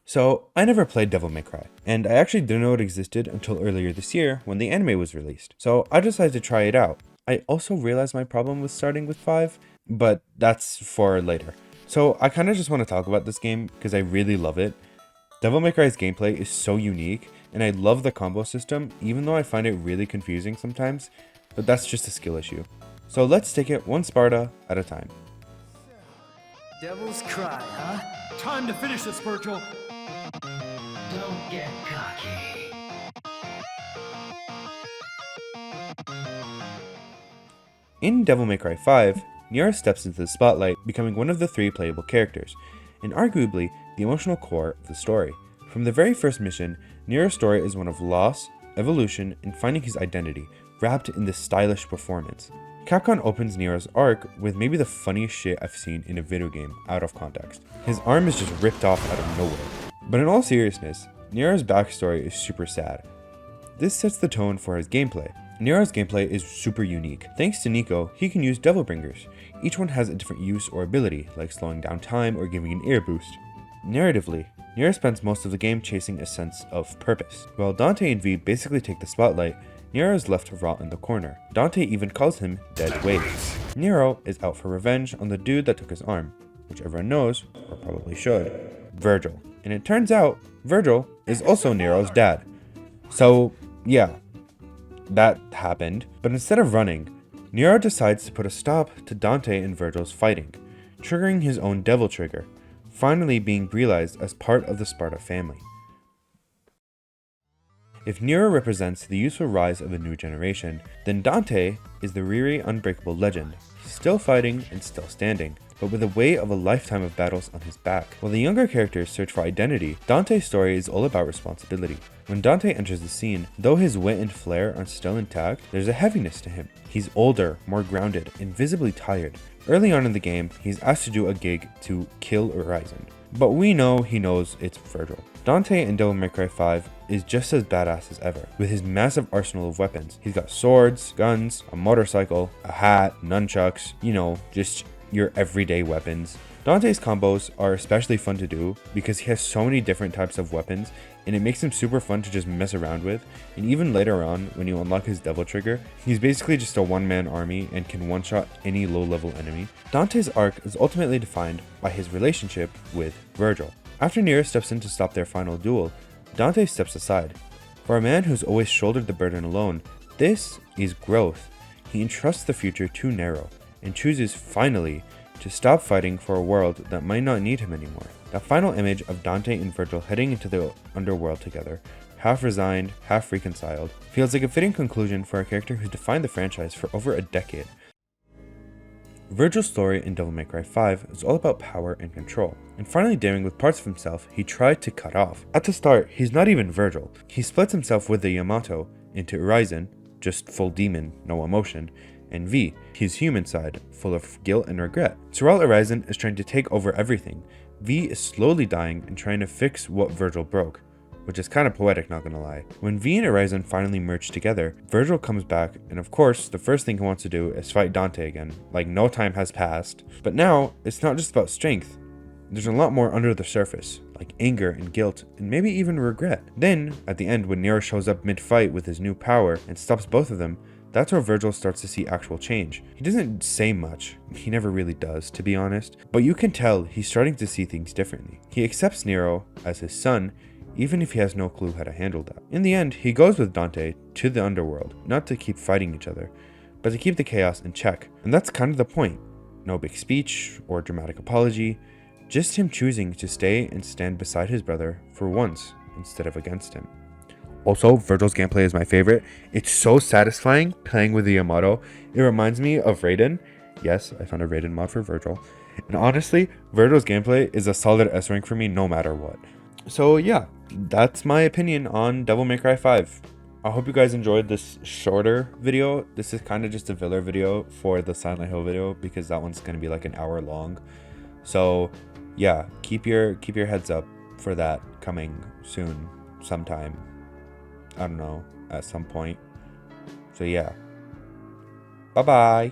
So, I never played Devil May Cry, and I actually didn't know it existed until earlier this year when the anime was released. So, I decided to try it out. I also realized my problem with starting with 5, but that's for later. So, I kind of just want to talk about this game because I really love it. Devil May Cry's gameplay is so unique, and I love the combo system, even though I find it really confusing sometimes, but that's just a skill issue. So let's take it one Sparta at a time. Devil's Cry, huh? Time to finish this, Virgil. Don't get cocky. In Devil May Cry 5, Nero steps into the spotlight, becoming one of the 3 playable characters, and arguably the emotional core of the story. From the very first mission, Nero's story is one of loss, evolution, and finding his identity, wrapped in this stylish performance. Capcom opens Nero's arc with maybe the funniest shit I've seen in a video game out of context. His arm is just ripped off out of nowhere. But in all seriousness, Nero's backstory is super sad. This sets the tone for his gameplay. Nero's gameplay is super unique. Thanks to Nico, he can use Devil Bringers. Each one has a different use or ability, like slowing down time or giving an air boost. Narratively, Nero spends most of the game chasing a sense of purpose. While Dante and V basically take the spotlight, Nero is left to rot in the corner. Dante even calls him Dead Weight. Nero is out for revenge on the dude that took his arm, which everyone knows, or probably should, Virgil. And it turns out, Virgil is also Nero's dad. So, yeah, that happened. But instead of running, Nero decides to put a stop to Dante and Virgil's fighting, triggering his own devil trigger, finally being realized as part of the Sparta family. If Nero represents the useful rise of a new generation, then Dante is the weary, unbreakable legend, still fighting and still standing, but with the weight of a lifetime of battles on his back. While the younger characters search for identity, Dante's story is all about responsibility. When Dante enters the scene, though his wit and flair are still intact, there's a heaviness to him. He's older, more grounded, and visibly tired. Early on in the game, he's asked to do a gig to kill Horizon, but we know he knows it's Virgil. Dante in Devil May Cry 5 is just as badass as ever, with his massive arsenal of weapons. He's got swords, guns, a motorcycle, a hat, nunchucks, just your everyday weapons. Dante's combos are especially fun to do because he has so many different types of weapons, and it makes him super fun to just mess around with. And even later on, when you unlock his devil trigger, he's basically just a one-man army and can one-shot any low-level enemy. Dante's arc is ultimately defined by his relationship with Virgil. After Nero steps in to stop their final duel, Dante steps aside. For a man who's always shouldered the burden alone, this is growth. He entrusts the future to Nero, and chooses, finally, to stop fighting for a world that might not need him anymore. That final image of Dante and Virgil heading into the underworld together, half resigned, half reconciled, feels like a fitting conclusion for a character who defined the franchise for over a decade. Virgil's story in Devil May Cry 5 is all about power and control, and finally daring with parts of himself he tried to cut off. At the start, he's not even Virgil. He splits himself with the Yamato into Horizon, just full demon, no emotion, and V, his human side, full of guilt and regret. So while Horizon is trying to take over everything, V is slowly dying and trying to fix what Virgil broke, which is kind of poetic, not gonna lie. When V and Horizon finally merge together, Virgil comes back, and of course, the first thing he wants to do is fight Dante again, like no time has passed. But now, it's not just about strength. There's a lot more under the surface, like anger and guilt, and maybe even regret. Then, at the end, when Nero shows up mid-fight with his new power and stops both of them, that's where Virgil starts to see actual change. He doesn't say much, he never really does, to be honest, but you can tell he's starting to see things differently. He accepts Nero as his son, even if he has no clue how to handle that. In the end, he goes with Dante to the underworld, not to keep fighting each other, but to keep the chaos in check. And that's kind of the point. No big speech or dramatic apology, just him choosing to stay and stand beside his brother for once instead of against him. Also, Virgil's gameplay is my favorite. It's so satisfying playing with the Yamato. It reminds me of Raiden. Yes, I found a Raiden mod for Virgil. And honestly, Virgil's gameplay is a solid S rank for me no matter what. So yeah, that's my opinion on Devil May Cry 5. I hope you guys enjoyed this shorter video. This is kind of just a filler video for the Silent Hill video because that one's going to be like an hour long. So yeah, keep your heads up for that coming soon sometime. I don't know, at some point. So yeah. Bye-bye.